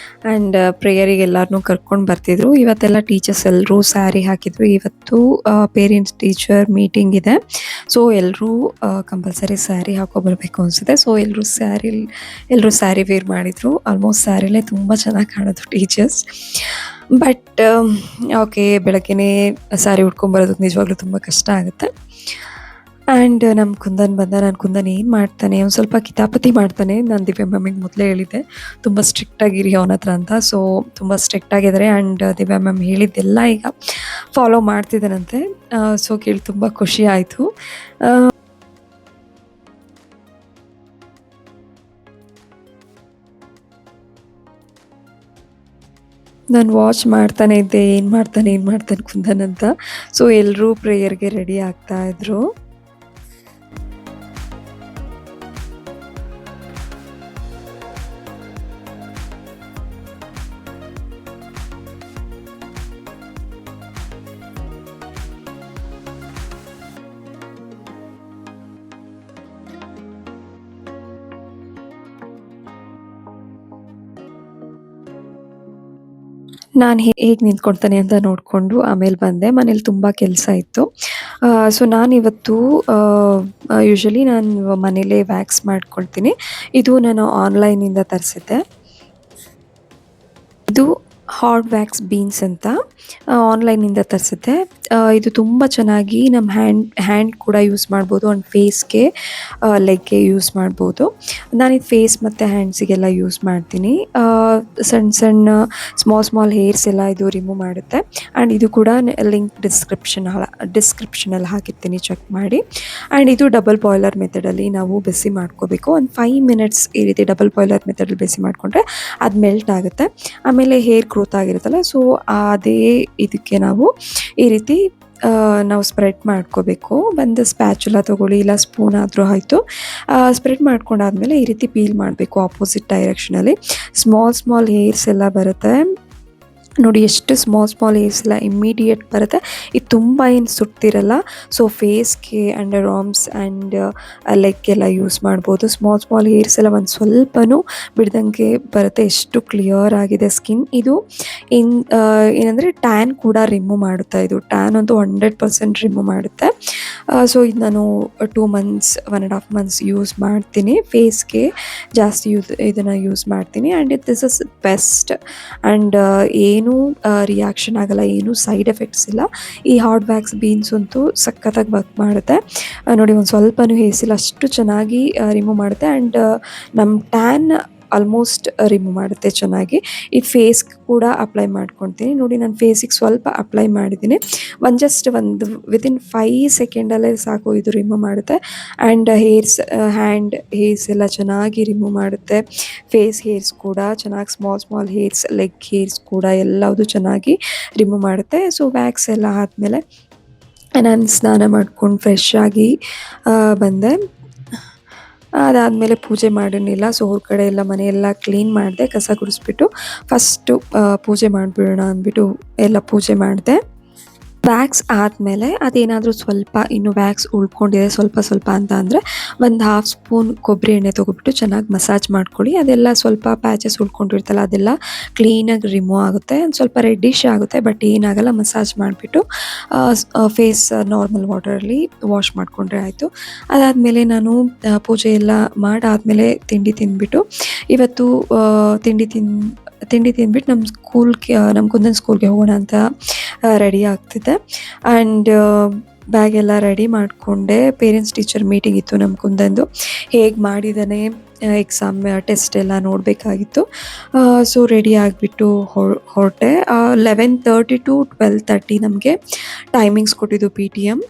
ಆ್ಯಂಡ್ ಪ್ರೇಯರಿಗೆ ಎಲ್ಲರನ್ನೂ ಕರ್ಕೊಂಡು ಬರ್ತಿದ್ರು. ಇವತ್ತೆಲ್ಲ ಟೀಚರ್ಸ್ ಎಲ್ಲರೂ ಸ್ಯಾರಿ ಹಾಕಿದ್ರು. ಇವತ್ತು ಪೇರೆಂಟ್ಸ್ ಟೀಚರ್ ಮೀಟಿಂಗ್ ಇದೆ. ಸೊ ಎಲ್ಲರೂ ಕಂಪಲ್ಸರಿ ಸ್ಯಾರಿ ಹಾಕ್ಕೊಬರ್ಬೇಕು ಅನಿಸುತ್ತೆ. ಸೊ ಎಲ್ಲರೂ ಸ್ಯಾರಿ ವೇರ್ ಮಾಡಿದರು. ಆಲ್ಮೋಸ್ಟ್ ಸ್ಯಾರಿಲೇ ತುಂಬ ಚೆನ್ನಾಗಿ ಕಾಣೋದು ಟೀಚರ್ಸ್. ಬಟ್ ಓಕೆ, ಬೆಳಗ್ಗೆನೇ ಸ್ಯಾರಿ ಉಟ್ಕೊಂಬರೋದಕ್ಕೆ ನಿಜವಾಗ್ಲೂ ತುಂಬ ಕಷ್ಟ ಆಗುತ್ತೆ. ಆ್ಯಂಡ್ ನಮ್ಮ ಕುಂದನ್ ಬಂದ. ನನ್ನ ಕುಂದನ್ ಏನು ಮಾಡ್ತಾನೆ, ಒಂದು ಸ್ವಲ್ಪ ಕಿತಾಪತಿ ಮಾಡ್ತಾನೆ. ನಾನು ದಿವ್ಯ ಮ್ಯಾಮಿಗೆ ಮೊದಲೇ ಹೇಳಿದ್ದೆ ತುಂಬ ಸ್ಟ್ರಿಕ್ಟಾಗಿರಿ ಅವನ ಹತ್ರ ಅಂತ. ಸೊ ತುಂಬ ಸ್ಟ್ರಿಕ್ಟಾಗಿದ್ದಾರೆ. ಆ್ಯಂಡ್ ದಿವ್ಯ ಮ್ಯಾಮ್ ಹೇಳಿದ್ದೆಲ್ಲ ಈಗ ಫಾಲೋ ಮಾಡ್ತಿದ್ದಾನಂತೆ. ಸೊ ಕೇಳಿ ತುಂಬ ಖುಷಿ ಆಯಿತು. ನಾನು ವಾಚ್ ಮಾಡ್ತಾನೆ ಇದ್ದೆ, ಏನು ಮಾಡ್ತಾನೆ ಕುಂದನ್ ಅಂತ. ಸೊ ಎಲ್ಲರೂ ಪ್ರೇಯರ್ಗೆ ರೆಡಿ ಆಗ್ತಾಯಿದ್ರು. ನಾನು ಹೇಗೆ ನಿಂತ್ಕೊಳ್ತಾನೆ ಅಂತ ನೋಡಿಕೊಂಡು ಆಮೇಲೆ ಬಂದೆ. ಮನೇಲಿ ತುಂಬ ಕೆಲಸ ಇತ್ತು. ಸೊ ನಾನಿವತ್ತು ಯೂಶುವಲಿ ನಾನು ಮನೇಲೇ ವ್ಯಾಕ್ಸ್ ಮಾಡ್ಕೊಳ್ತೀನಿ. ಇದು ನಾನು ಆನ್‌ಲೈನಿಂದ ತರಿಸಿದ್ದೆ. ಇದು ಹಾರ್ಡ್ ವ್ಯಾಕ್ಸ್ ಬೀನ್ಸ್ ಅಂತ ಆನ್‌ಲೈನಿಂದ ತರಿಸಿದ್ದೆ. ಇದು ತುಂಬ ಚೆನ್ನಾಗಿ ನಮ್ಮ ಹ್ಯಾಂಡ್ ಕೂಡ ಯೂಸ್ ಮಾಡ್ಬೋದು ಆ್ಯಂಡ್ ಫೇಸ್‌ಗೆ ಲೆಗ್‌ಗೆ ಯೂಸ್ ಮಾಡ್ಬೋದು. ನಾನಿದು ಫೇಸ್ ಮತ್ತು ಹ್ಯಾಂಡ್ಸಿಗೆಲ್ಲ ಯೂಸ್ ಮಾಡ್ತೀನಿ. ಸಣ್ಣ ಸಣ್ಣ ಸ್ಮಾಲ್ ಹೇರ್ಸ್ ಎಲ್ಲ ಇದು ರಿಮೂವ್ ಮಾಡುತ್ತೆ ಆ್ಯಂಡ್ ಇದು ಕೂಡ ಲಿಂಕ್ ಡಿಸ್ಕ್ರಿಪ್ಷನಲ್ಲಿ ಹಾಕಿರ್ತೀನಿ, ಚೆಕ್ ಮಾಡಿ. ಆ್ಯಂಡ್ ಇದು ಡಬಲ್ ಬಾಯ್ಲರ್ ಮೆಥಡಲ್ಲಿ ನಾವು ಬಿಸಿ ಮಾಡ್ಕೋಬೇಕು. ಒಂದು 5 ಮಿನಿಟ್ಸ್ ಈ ರೀತಿ ಡಬಲ್ ಬಾಯ್ಲರ್ ಮೆಥಡಲ್ಲಿ ಬಿಸಿ ಮಾಡಿಕೊಂಡ್ರೆ ಅದು ಮೆಲ್ಟ್ ಆಗುತ್ತೆ. ಆಮೇಲೆ ಹೇರ್ ಗ್ರೋತ್ ಆಗಿರುತ್ತಲ್ಲ, ಸೊ ಅದೇ ಇದಕ್ಕೆ ನಾವು ಈ ರೀತಿ ನಾವು ಸ್ಪ್ರೆಡ್ ಮಾಡ್ಕೋಬೇಕು. ಒಂದು ಸ್ಪ್ಯಾಚುಲಾ ತೊಗೊಳ್ಳಿ, ಇಲ್ಲ ಸ್ಪೂನ್ ಆದರೂ ಆಯಿತು. ಸ್ಪ್ರೆಡ್ ಮಾಡ್ಕೊಂಡಾದ್ಮೇಲೆ ಈ ರೀತಿ ಪೀಲ್ ಮಾಡಬೇಕು ಆಪೋಸಿಟ್ ಡೈರೆಕ್ಷನಲ್ಲಿ. ಸ್ಮಾಲ್ ಹೇರ್ಸ್ ಎಲ್ಲ ಬರುತ್ತೆ ನೋಡಿ, ಎಷ್ಟು ಸ್ಮಾಲ್ ಹೇರ್ಸ್ ಎಲ್ಲ ಇಮ್ಮಿಡಿಯೇಟ್ ಬರುತ್ತೆ. ಇದು ತುಂಬ ಏನು ಸುಡ್ತಿರಲ್ಲ. ಸೊ ಫೇಸ್ಗೆ, ಅಂಡರ್ ಆರ್ಮ್ಸ್ ಆ್ಯಂಡ್ ಲೆಗ್ಗೆಲ್ಲ ಯೂಸ್ ಮಾಡ್ಬೋದು. ಸ್ಮಾಲ್ ಹೇರ್ಸ್ ಎಲ್ಲ ಒಂದು ಸ್ವಲ್ಪನೂ ಬಿಡ್ದಂಗೆ ಬರುತ್ತೆ. ಎಷ್ಟು ಕ್ಲಿಯರ್ ಆಗಿದೆ ಸ್ಕಿನ್. ಇದು ಏನಂದರೆ ಟ್ಯಾನ್ ಕೂಡ ರಿಮೂವ್ ಮಾಡುತ್ತೆ. ಇದು ಟ್ಯಾನ್ ಅಂತೂ 100% ರಿಮೂವ್ ಮಾಡುತ್ತೆ. ಸೊ ಇದು ನಾನು 2 ಮಂತ್ಸ್ 1.5 ಮಂತ್ಸ್ ಯೂಸ್ ಮಾಡ್ತೀನಿ. ಫೇಸ್ಗೆ ಜಾಸ್ತಿ ಇದನ್ನು ಯೂಸ್ ಮಾಡ್ತೀನಿ and this is best. And ಏನು ರಿಯಾಕ್ಷನ್ ಆಗಲ್ಲ, ಏನು ಸೈಡ್ ಎಫೆಕ್ಟ್ಸ್ ಇಲ್ಲ. ಈ ಹಾರ್ಡ್ ವ್ಯಾಕ್ಸ್ ಬೀನ್ಸ್ ಅಂತೂ ಸಖತ್ತಾಗಿ ವರ್ಕ್ ಮಾಡುತ್ತೆ. ನೋಡಿ, ಒಂದು ಸ್ವಲ್ಪನೂ ಹೇಸಿಲ್ಲ, ಅಷ್ಟು ಚೆನ್ನಾಗಿ ರಿಮೂವ್ ಮಾಡುತ್ತೆ ಆ್ಯಂಡ್ ನಮ್ಮ ಟ್ಯಾನ್ ಆಲ್ಮೋಸ್ಟ್ ರಿಮೂವ್ ಮಾಡುತ್ತೆ ಚೆನ್ನಾಗಿ. ಈ ಫೇಸ್ಗೆ ಕೂಡ ಅಪ್ಲೈ ಮಾಡ್ಕೊತೀನಿ. ನೋಡಿ, ನಾನು ಫೇಸಿಗೆ ಸ್ವಲ್ಪ ಅಪ್ಲೈ ಮಾಡಿದ್ದೀನಿ. ಒಂದು ವಿತಿನ್ 5 ಸೆಕೆಂಡಲ್ಲೇ ಸಾಕು, ಇದು ರಿಮೂವ್ ಮಾಡುತ್ತೆ. ಆ್ಯಂಡ್ ಹ್ಯಾಂಡ್ ಹೇರ್ಸ್ ಎಲ್ಲ ಚೆನ್ನಾಗಿ ರಿಮೂವ್ ಮಾಡುತ್ತೆ. ಫೇಸ್ ಹೇರ್ಸ್ ಕೂಡ ಚೆನ್ನಾಗಿ, ಸ್ಮಾಲ್ ಹೇರ್ಸ್, ಲೆಗ್ ಹೇರ್ಸ್ ಕೂಡ ಎಲ್ಲವುದು ಚೆನ್ನಾಗಿ ರಿಮೂವ್ ಮಾಡುತ್ತೆ. ಸೊ ವ್ಯಾಕ್ಸ್ ಎಲ್ಲ ಆದಮೇಲೆ ನಾನು ಸ್ನಾನ ಮಾಡ್ಕೊಂಡು ಫ್ರೆಶ್ ಆಗಿ ಬಂದೆ. ಅದಾದಮೇಲೆ ಪೂಜೆ ಮಾಡಿರಲಿಲ್ಲ. ಸೊ ಹೊರಗಡೆ ಎಲ್ಲ ಮನೆಯೆಲ್ಲ ಕ್ಲೀನ್ ಮಾಡಿದೆ, ಕಸ ಗುಡಿಸ್ಬಿಟ್ಟು ಫಸ್ಟು ಪೂಜೆ ಮಾಡಿಬಿಡೋಣ ಅಂದ್ಬಿಟ್ಟು ಎಲ್ಲ ಪೂಜೆ ಮಾಡಿದೆ. ವ್ಯಾಕ್ಸ್ ಆದಮೇಲೆ ಅದೇನಾದರೂ ಸ್ವಲ್ಪ ಇನ್ನೂ ವ್ಯಾಕ್ಸ್ ಉಳ್ಕೊಂಡಿದೆ ಸ್ವಲ್ಪ ಅಂತ ಅಂದರೆ ಒಂದು 1/2 ಸ್ಪೂನ್ ಕೊಬ್ಬರಿ ಎಣ್ಣೆ ತೊಗೊಬಿಟ್ಟು ಚೆನ್ನಾಗಿ ಮಸಾಜ್ ಮಾಡ್ಕೊಳ್ಳಿ. ಅದೆಲ್ಲ ಸ್ವಲ್ಪ ಪ್ಯಾಚಸ್ ಉಳ್ಕೊಂಡಿರ್ತಲ್ಲ, ಅದೆಲ್ಲ ಕ್ಲೀನಾಗಿ ರಿಮೂವ್ ಆಗುತ್ತೆ. ಒಂದು ಸ್ವಲ್ಪ ರೆಡ್ಡಿಶ್ ಆಗುತ್ತೆ, ಬಟ್ ಏನಾಗಲ್ಲ. ಮಸಾಜ್ ಮಾಡಿಬಿಟ್ಟು ಫೇಸ್ ನಾರ್ಮಲ್ ವಾಟರಲ್ಲಿ ವಾಶ್ ಮಾಡಿಕೊಂಡ್ರೆ ಆಯಿತು. ಅದಾದಮೇಲೆ ನಾನು ಪೂಜೆ ಎಲ್ಲ ಮಾಡಾದಮೇಲೆ ತಿಂಡಿ ತಿಂದ್ಬಿಟ್ಟು ಇವತ್ತು ತಿಂಡಿ ತಿಂದ್ಬಿಟ್ಟು ನಮ್ಮ ಕುಂದನ್ ಸ್ಕೂಲ್ಗೆ ಹೋಗೋಣ ಅಂತ ರೆಡಿ ಆಗ್ತಿದ್ದೆ. ಆ್ಯಂಡ್ ಬ್ಯಾಗೆಲ್ಲ ರೆಡಿ ಮಾಡಿಕೊಂಡೆ. ಪೇರೆಂಟ್ಸ್ ಟೀಚರ್ ಮೀಟಿಂಗ್ ಇತ್ತು ನಮ್ಮ ಕುಂದಂದು. ಹೇಗೆ ಮಾಡಿದ್ದಾನೆ ಎಕ್ಸಾಮ್ ಟೆಸ್ಟ್ ಎಲ್ಲ ನೋಡಬೇಕಾಗಿತ್ತು. ಸೊ ರೆಡಿ ಆಗಿಬಿಟ್ಟು ಹೊರಟೆ. 11:30 to 12:30 ನಮಗೆ ಟೈಮಿಂಗ್ಸ್ ಕೊಟ್ಟಿದ್ದು PTM.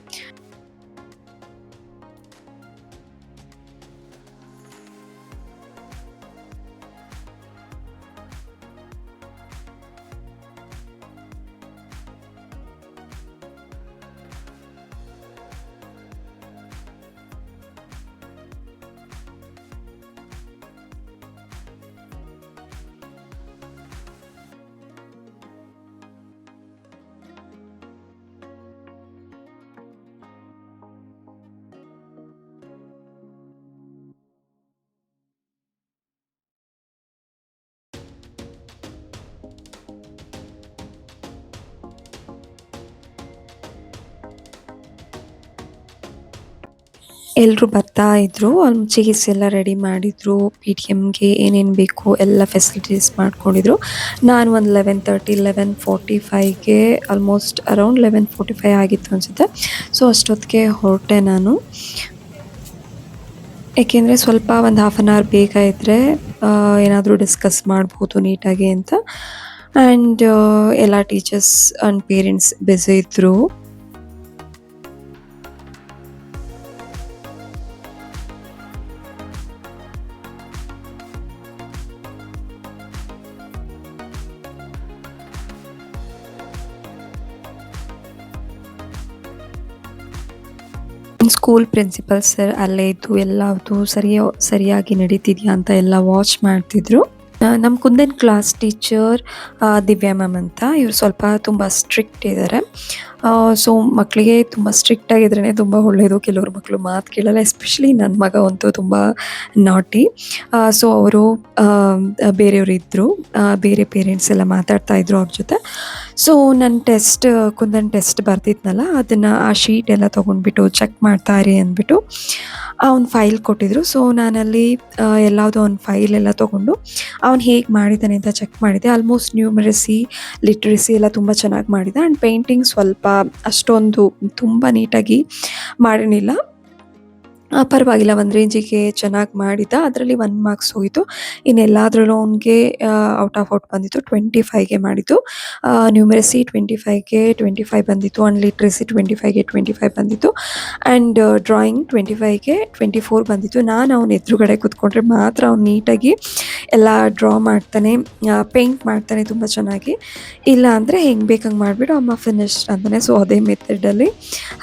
ಎಲ್ಲರೂ ಬರ್ತಾ ಇದ್ದರು. ಚೇರ್ಸ್ ಎಲ್ಲ ರೆಡಿ ಮಾಡಿದರು. PTMಗೆ ಏನೇನು ಬೇಕು ಎಲ್ಲ ಫೆಸಿಲಿಟೀಸ್ ಮಾಡ್ಕೊಂಡಿದ್ರು. ನಾನು ಒಂದು 11:30 11:45ಗೆ ಆಲ್ಮೋಸ್ಟ್ ಅರೌಂಡ್ 11:45 ಆಗಿತ್ತು ಅನಿಸುತ್ತೆ. ಸೊ ಅಷ್ಟೊತ್ತಿಗೆ ಹೊರಟೆ ನಾನು. ಏಕೆಂದರೆ ಸ್ವಲ್ಪ ಒಂದು 1/2 ಅವರ್ ಬೇಗ ಇದ್ದರೆ ಏನಾದರೂ ಡಿಸ್ಕಸ್ ಮಾಡ್ಬೋದು ನೀಟಾಗಿ ಅಂತ. ಆ್ಯಂಡ್ ಎಲ್ಲ ಟೀಚರ್ಸ್ ಆ್ಯಂಡ್ ಪೇರೆಂಟ್ಸ್ ಬ್ಯುಸಿ ಇದ್ದರು. ಸ್ಕೂಲ್ ಪ್ರಿನ್ಸಿಪಲ್ ಸರ್ ಅಲ್ಲೇ ಇದ್ದು ಎಲ್ಲದು ಸರಿಯಾಗಿ ನಡೀತಿದೆಯಾ ಅಂತ ಎಲ್ಲ ವಾಚ್ ಮಾಡ್ತಿದ್ರು. ನಮ್ಮ kundan class teacher Divya ma'am ಅಂತ. ಇವ್ರು ಸ್ವಲ್ಪ ತುಂಬ ಸ್ಟ್ರಿಕ್ಟ್ ಇದ್ದಾರೆ. ಸೊ ಮಕ್ಕಳಿಗೆ ತುಂಬ ಸ್ಟ್ರಿಕ್ಟ್ ಆಗಿದ್ರೇ ತುಂಬ ಒಳ್ಳೆಯದು. ಕೆಲವ್ರು ಮಕ್ಕಳು ಮಾತು ಕೇಳಲ್ಲ. ಎಸ್ಪೆಷಲಿ ನನ್ನ ಮಗ ಅಂತೂ ತುಂಬ ನಾಟಿ. ಸೊ ಅವರು ಬೇರೆಯವರು ಇದ್ದರು. ಬೇರೆ ಪೇರೆಂಟ್ಸ್ ಎಲ್ಲ ಮಾತಾಡ್ತಾ ಇದ್ರು ಅವ್ರ ಜೊತೆ. ಸೊ ನನ್ನ ಕುಂದನ್ ಟೆಸ್ಟ್ ಬರ್ದಿದ್ನಲ್ಲ, ಅದನ್ನು ಆ ಶೀಟ್ ಎಲ್ಲ ತೊಗೊಂಡ್ಬಿಟ್ಟು ಚೆಕ್ ಮಾಡ್ತಾ ಇರಿ ಅಂದ್ಬಿಟ್ಟು ಒಂದು ಫೈಲ್ ಕೊಟ್ಟಿದ್ರು. ಸೊ ನಾನಲ್ಲಿ ಎಲ್ಲಾವುದೋ ಒಂದು ಫೈಲ್ ಎಲ್ಲ ತೊಗೊಂಡು ಅವ್ನು ಹೇಗೆ ಮಾಡಿದ್ದಾನೆ ಅಂತ ಚೆಕ್ ಮಾಡಿದೆ. ಆಲ್ಮೋಸ್ಟ್ ನ್ಯೂಮರಸಿ, ಲಿಟ್ರಸಿ ಎಲ್ಲ ತುಂಬ ಚೆನ್ನಾಗಿ ಮಾಡಿದ. ಆ್ಯಂಡ್ ಪೇಂಟಿಂಗ್ ಸ್ವಲ್ಪ ಅಷ್ಟೊಂದು ತುಂಬ ನೀಟಾಗಿ ಮಾಡಿರಲಿಲ್ಲ. ಪರವಾಗಿಲ್ಲ, ಒಂದು ರೇಂಜಿಗೆ ಚೆನ್ನಾಗಿ ಮಾಡಿದ್ದ. ಅದರಲ್ಲಿ 1 ಮಾರ್ಕ್ಸ್ ಹೋಯಿತು. ಇನ್ನೆಲ್ಲದರಲ್ಲೂ ಅವ್ನಿಗೆ ಔಟ್ ಆಫ್ ಔಟ್ ಬಂದಿತ್ತು. 25ಗೆ ಮಾಡಿದ್ದು. ನ್ಯೂಮರಸಿ 25ಗೆ 25 ಬಂದಿತ್ತು. ಆ್ಯಂಡ್ ಲಿಟ್ರಸಿ 25ಗೆ 25 ಬಂದಿತ್ತು. ಆ್ಯಂಡ್ ಡ್ರಾಯಿಂಗ್ 25ಗೆ 24 ಬಂದಿತ್ತು. ನಾನು ಅವನ ಎದುರುಗಡೆ ಕೂತ್ಕೊಂಡ್ರೆ ಮಾತ್ರ ಅವ್ನು ನೀಟಾಗಿ ಎಲ್ಲ ಡ್ರಾ ಮಾಡ್ತಾನೆ, ಪೇಂಟ್ ಮಾಡ್ತಾನೆ ತುಂಬ ಚೆನ್ನಾಗಿ. ಇಲ್ಲ ಅಂದರೆ ಹೆಂಗೆ ಬೇಕಂಗೆ ಮಾಡಿಬಿಟ್ಟು ಅಮ್ಮ ಫಿನಿಶ್ ಅಂತಾನೆ. ಸೊ ಅದೇ ಮೆಥಡಲ್ಲಿ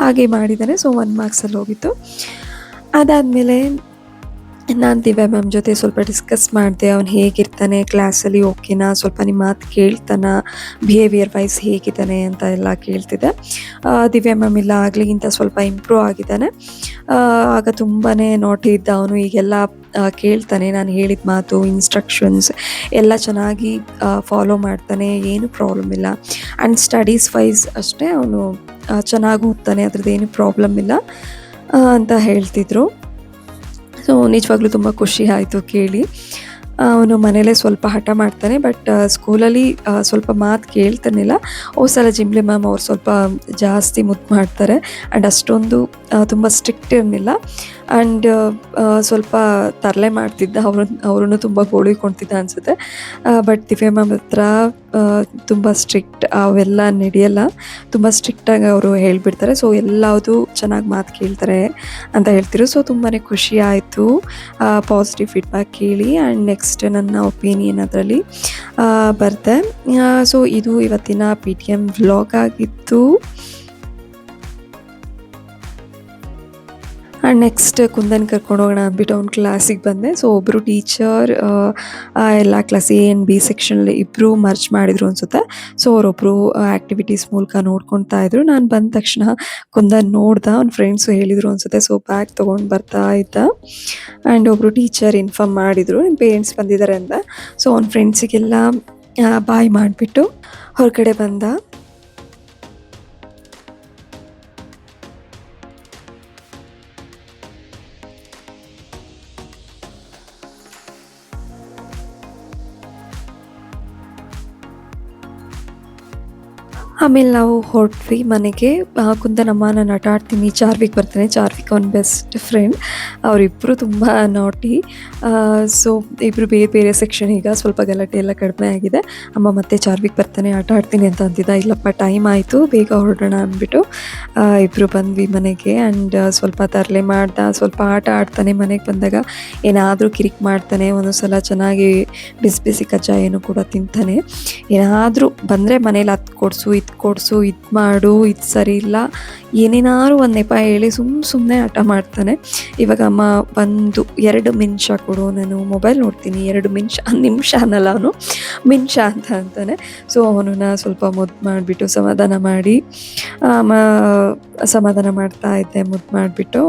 ಹಾಗೆ ಮಾಡಿದ್ದಾನೆ. ಸೊ 1 ಮಾರ್ಕ್ಸಲ್ಲಿ ಹೋಗಿತ್ತು. ಅದಾದಮೇಲೆ ನಾನು ದಿವ್ಯಾ ಮ್ಯಾಮ್ ಜೊತೆ ಸ್ವಲ್ಪ ಡಿಸ್ಕಸ್ ಮಾಡಿದೆ. ಅವ್ನು ಹೇಗಿರ್ತಾನೆ ಕ್ಲಾಸಲ್ಲಿ, ಓಕೆನಾ, ಸ್ವಲ್ಪ ನಿಮ್ಮ ಮಾತು ಕೇಳ್ತಾನ, ಬಿಹೇವಿಯರ್ ವೈಸ್ ಹೇಗಿದ್ದಾನೆ ಅಂತ ಎಲ್ಲ ಕೇಳ್ತಿದ್ದೆ. ದಿವ್ಯಾ ಮ್ಯಾಮ್ ಇಲ್ಲ, ಆಗ್ಲಿಗಿಂತ ಸ್ವಲ್ಪ ಇಂಪ್ರೂವ್ ಆಗಿದ್ದಾನೆ. ಆಗ ತುಂಬಾ ನಾಟಿ ಇದ್ದ ಅವನು. ಈಗೆಲ್ಲ ಕೇಳ್ತಾನೆ, ನಾನು ಹೇಳಿದ ಮಾತು, ಇನ್ಸ್ಟ್ರಕ್ಷನ್ಸ್ ಎಲ್ಲ ಚೆನ್ನಾಗಿ ಫಾಲೋ ಮಾಡ್ತಾನೆ. ಏನು ಪ್ರಾಬ್ಲಮ್ ಇಲ್ಲ. ಆ್ಯಂಡ್ ಸ್ಟಡೀಸ್ ವೈಸ್ ಅಷ್ಟೇ ಅವನು ಚೆನ್ನಾಗಿ ಓದ್ತಾನೆ, ಅದ್ರದ್ದೇನು ಪ್ರಾಬ್ಲಮ್ ಇಲ್ಲ ಅಂತ ಹೇಳ್ತಿದ್ರು. ಸೊ ನಿಜವಾಗ್ಲೂ ತುಂಬ ಖುಷಿ ಆಯಿತು ಕೇಳಿ. ಅವನು ಮನೇಲೇ ಸ್ವಲ್ಪ ಹಠ ಮಾಡ್ತಾನೆ, ಬಟ್ ಸ್ಕೂಲಲ್ಲಿ ಸ್ವಲ್ಪ ಮಾತು ಕೇಳ್ತಾನಿಲ್ಲ. ಸಲ ಜಿಮ್ಲಿ ಮ್ಯಾಮ್ ಅವ್ರು ಸ್ವಲ್ಪ ಜಾಸ್ತಿ ಮುದ್ದು ಮಾಡ್ತಾರೆ. ಆ್ಯಂಡ್ ಅಷ್ಟೊಂದು ತುಂಬ ಸ್ಟ್ರಿಕ್ಟ್ ಇರಲಿಲ್ಲ. ಆ್ಯಂಡ್ ಸ್ವಲ್ಪ ತರಲೆ ಮಾಡ್ತಿದ್ದ. ಅವ್ರನ್ನು ತುಂಬ ಗೋಳಿಕೊಳ್ತಿದ್ದ ಅನಿಸುತ್ತೆ. ಬಟ್ ದಿವ್ಯಾ ಮ್ಯಾಮ್ ಹತ್ರ ತುಂಬ ಸ್ಟ್ರಿಕ್ಟ್ ಅವೆಲ್ಲ ನಡೆಯಲ್ಲ. ತುಂಬ ಸ್ಟ್ರಿಕ್ಟಾಗಿ ಅವರು ಹೇಳಿಬಿಡ್ತಾರೆ. ಸೊ ಎಲ್ಲವುದು ಚೆನ್ನಾಗಿ ಮಾತು ಕೇಳ್ತಾರೆ ಅಂತ ಹೇಳ್ತಿರು. ಸೊ ತುಂಬಾ ಖುಷಿ ಆಯಿತು ಪಾಸಿಟಿವ್ ಫೀಡ್ಬ್ಯಾಕ್ ಕೇಳಿ. ಆ್ಯಂಡ್ ನೆಕ್ಸ್ಟ್ ನನ್ನ ಒಪಿನಿಯನ್ ಅದರಲ್ಲಿ ಬರುತ್ತೆ. ಸೊ ಇದು ಇವತ್ತಿನ PTM ವ್ಲಾಗ್ ಆಗಿತ್ತು. ಆ್ಯಂಡ್ ನೆಕ್ಸ್ಟ್ ಕುಂದನ್ ಕರ್ಕೊಂಡು ಹೋಗೋಣ ಅಂದ್ಬಿಟ್ಟು ಅವ್ನ ಕ್ಲಾಸಿಗೆ ಬಂದೆ. ಸೊ ಒಬ್ಬರು ಟೀಚರ್ ಎಲ್ಲ ಕ್ಲಾಸ್ A ಆ್ಯಂಡ್ B ಸೆಕ್ಷನಲ್ಲಿ ಇಬ್ಬರು ಮರ್ಚ್ ಮಾಡಿದರು ಅನಿಸುತ್ತೆ. ಸೊ ಅವರೊಬ್ಬರು ಆ್ಯಕ್ಟಿವಿಟೀಸ್ ಮೂಲಕ ನೋಡ್ಕೊತಾ ಇದ್ರು. ನಾನು ಬಂದ ತಕ್ಷಣ ಕುಂದನ್ ನೋಡ್ದೆ. ಅವ್ನ ಫ್ರೆಂಡ್ಸು ಹೇಳಿದರು ಅನಿಸುತ್ತೆ. ಸೊ ಬ್ಯಾಗ್ ತೊಗೊಂಡು ಬರ್ತಾ ಇದ್ದ. ಆ್ಯಂಡ್ ಒಬ್ಬರು ಟೀಚರ್ ಇನ್ಫಾರ್ಮ್ ಮಾಡಿದರು, ನಿಮ್ಮ ಪೇರೆಂಟ್ಸ್ ಬಂದಿದ್ದಾರೆ ಅಂತ. ಸೊ ಅವ್ನ ಫ್ರೆಂಡ್ಸಿಗೆಲ್ಲ ಬಾಯ್ ಮಾಡಿಬಿಟ್ಟು ಹೊರಗಡೆ ಬಂದ. ಆಮೇಲೆ ನಾವು ಹೊರಟ್ವಿ ಮನೆಗೆ. ಕುಂದನಮ್ಮ ನಾನು ಆಟ ಆಡ್ತೀನಿ, ಚಾರ್ವಿಕ್ ಬರ್ತಾನೆ. ಚಾರ್ವಿಕ್ ಅವ್ನ ಬೆಸ್ಟ್ ಫ್ರೆಂಡ್. ಅವರಿಬ್ಬರು ತುಂಬ ನಾಟಿ. ಸೊ ಇಬ್ಬರು ಬೇರೆ ಬೇರೆ ಸೆಕ್ಷನ್. ಈಗ ಸ್ವಲ್ಪ ಗಲಾಟೆ ಎಲ್ಲ ಕಡಿಮೆ ಆಗಿದೆ. ಅಮ್ಮ ಮತ್ತೆ ಚಾರ್ವಿಕ್ ಬರ್ತಾನೆ, ಆಟ ಆಡ್ತೀನಿ ಅಂತ ಅಂತಿದ್ದ. ಇಲ್ಲಪ್ಪ, ಟೈಮ್ ಆಯಿತು, ಬೇಗ ಹೊರಡೋಣ ಅಂದ್ಬಿಟ್ಟು ಇಬ್ಬರು ಬಂದ್ವಿ ಮನೆಗೆ. ಆ್ಯಂಡ್ ಸ್ವಲ್ಪ ತರಲೆ ಮಾಡ್ದ, ಸ್ವಲ್ಪ ಆಟ ಆಡ್ತಾನೆ. ಮನೆಗೆ ಬಂದಾಗ ಏನಾದರೂ ಕಿರಿಕ್ ಮಾಡ್ತಾನೆ. ಒಂದೊಂದು ಸಲ ಚೆನ್ನಾಗಿ ಬಿಸಿ ಬಿಸಿ ಕಜ್ಜಾಯನೂ ಕೂಡ ತಿಂತಾನೆ. ಏನಾದರೂ ಬಂದರೆ ಮನೇಲಿ ಅದು ಕೊಡಿಸು, ಇದು ಕೊಡಿಸು, ಇದು ಮಾಡು, ಇದು ಸರಿ ಇಲ್ಲ, ಏನೇನಾದ್ರು ಒಂದು ನೆಪ ಹೇಳಿ ಸುಮ್ಮನೆ ಹಠ ಮಾಡ್ತಾನೆ. ಇವಾಗ ಅಮ್ಮ 2 ನಿಮಿಷ ಕೊಡು, ನಾನು ಮೊಬೈಲ್ ನೋಡ್ತೀನಿ, 2 ನಿಮಿಷ ಅನ್ನಲ್ಲ ಅವನು, ಮಿಂಚ ಅಂತ ಅಂತಾನೆ. ಸೊ ಅವನನ್ನ ಸ್ವಲ್ಪ ಮುದ್ದು ಮಾಡಿಬಿಟ್ಟು ಸಮಾಧಾನ ಮಾಡಿ ಸಮಾಧಾನ ಮಾಡ್ತಾ ಇದ್ದೆ. ಮುದ್ದು ಮಾಡಿಬಿಟ್ಟು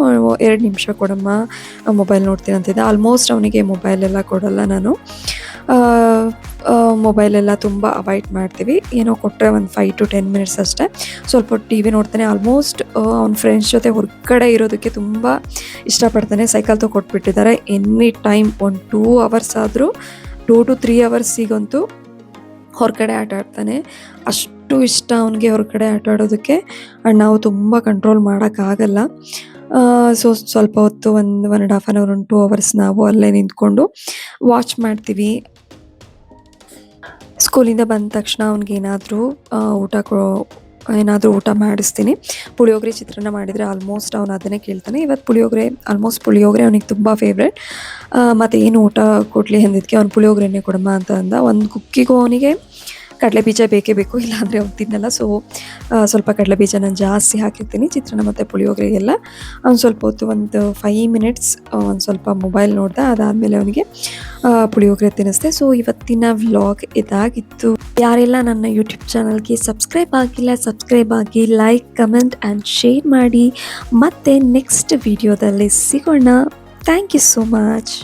2 ನಿಮಿಷ ಕೊಡಮ್ಮ, ಮೊಬೈಲ್ ನೋಡ್ತೀನಿ ಅಂತಿದ್ದೆ. ಆಲ್ಮೋಸ್ಟ್ ಅವನಿಗೆ ಮೊಬೈಲೆಲ್ಲ ಕೊಡಲ್ಲ ನಾನು. ಮೊಬೈಲೆಲ್ಲ ತುಂಬ ಅವಾಯ್ಡ್ ಮಾಡ್ತೀವಿ. ಏನೋ ಕೊಟ್ಟರೆ ಒಂದು 5 to 10 ಮಿನಿಟ್ಸ್ ಅಷ್ಟೇ. ಸ್ವಲ್ಪ TV ನೋಡ್ತಾನೆ. ಆಲ್ಮೋಸ್ಟ್ ಅವ್ನ ಫ್ರೆಂಡ್ಸ್ ಜೊತೆ ಹೊರಗಡೆ ಇರೋದಕ್ಕೆ ತುಂಬ ಇಷ್ಟಪಡ್ತಾನೆ. ಸೈಕಲ್ ತೊಗೊಟ್ಬಿಟ್ಟಿದ್ದಾರೆ. ಎನಿ ಟೈಮ್ 1-2 ಅವರ್ಸ್ ಆದರೂ, 2 to 3 ಅವರ್ಸಿಗಂತೂ ಹೊರಗಡೆ ಆಟ ಆಡ್ತಾನೆ. ಅಷ್ಟು ಇಷ್ಟ ಅವನಿಗೆ ಹೊರಗಡೆ ಆಟ ಆಡೋದಕ್ಕೆ. ಆ್ಯಂಡ್ ನಾವು ತುಂಬ ಕಂಟ್ರೋಲ್ ಮಾಡೋಕ್ಕಾಗಲ್ಲ. ಸೊ ಸ್ವಲ್ಪ ಹೊತ್ತು 1.5 hour 2 ಅವರ್ಸ್ ನಾವು ಅಲ್ಲೇ ನಿಂತ್ಕೊಂಡು ವಾಚ್ ಮಾಡ್ತೀವಿ. ಸ್ಕೂಲಿಂದ ಬಂದ ತಕ್ಷಣ ಅವ್ನಿಗೇನಾದರೂ ಊಟ ಮಾಡಿಸ್ತೀನಿ. ಪುಳಿಯೋಗರೆ, ಚಿತ್ರಾನ್ನ ಮಾಡಿದರೆ ಆಲ್ಮೋಸ್ಟ್ ಅವನು ಅದನ್ನೇ ಕೇಳ್ತಾನೆ. ಇವತ್ತು ಪುಳಿಯೋಗರೆ ಅವನಿಗೆ ತುಂಬ ಫೇವ್ರೆಟ್. ಮತ್ತು ಏನು ಊಟ ಕೊಡಲಿ ಅಂದಿದ್ದಕ್ಕೆ ಅವ್ನು ಪುಳಿಯೋಗರೆನೇ ಕೊಡಮ್ಮ ಅಂತ ಅಂದ. ಒಂದು ಕುಕ್ಕಿಗೂ ಅವನಿಗೆ ಕಡಲೆ ಬೀಜ ಬೇಕೇ ಬೇಕು, ಇಲ್ಲಾಂದರೆ ಅವ್ನು ತಿನ್ನಲ್ಲ. ಸೊ ಸ್ವಲ್ಪ ಕಡಲೆ ಬೀಜ ನಾನು ಜಾಸ್ತಿ ಹಾಕಿರ್ತೀನಿ ಚಿತ್ರಾನ್ನ ಮತ್ತು ಪುಳಿಯೋಗರೆಗೆಲ್ಲ. ಅವ್ನು ಸ್ವಲ್ಪ ಹೊತ್ತು ಒಂದು 5 ಮಿನಿಟ್ಸ್ ಒಂದು ಸ್ವಲ್ಪ ಮೊಬೈಲ್ ನೋಡ್ದ. ಅದಾದಮೇಲೆ ಅವನಿಗೆ ಪುಳಿಯೋಗರೆ ತಿನ್ನಿಸ್ದೆ. ಸೊ ಇವತ್ತಿನ ವ್ಲಾಗ್ ಇದಾಗಿತ್ತು. ಯಾರೆಲ್ಲ ನನ್ನ ಯೂಟ್ಯೂಬ್ ಚಾನಲ್ಗೆ ಸಬ್ಸ್ಕ್ರೈಬ್ ಆಗಿಲ್ಲ, ಸಬ್ಸ್ಕ್ರೈಬ್ ಆಗಿ, ಲೈಕ್, ಕಮೆಂಟ್ ಆ್ಯಂಡ್ ಶೇರ್ ಮಾಡಿ. ಮತ್ತೆ ನೆಕ್ಸ್ಟ್ ವಿಡಿಯೋದಲ್ಲಿ ಸಿಗೋಣ. Thank you so much.